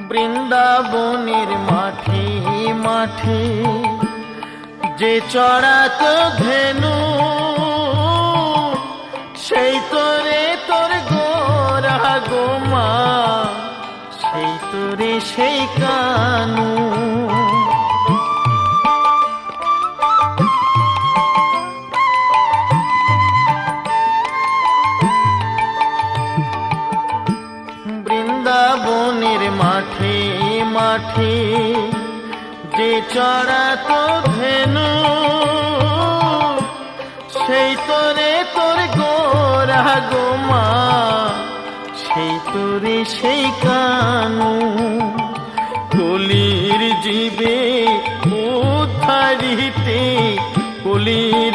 বৃন্দাবনের মাঠে মাঠে যে চড়াত ধেনু, সেই তোরে তোর গোরা গোমা, সেই তোরে সেই কানু। বৃন্দাবনের মাঠে মাঠে যে চড়াত ধেনু, সেই তোরে তোর গোরা গোমা, সেই তোরে সেই কানু। কলির জীবে উদ্ধারিতে, কলির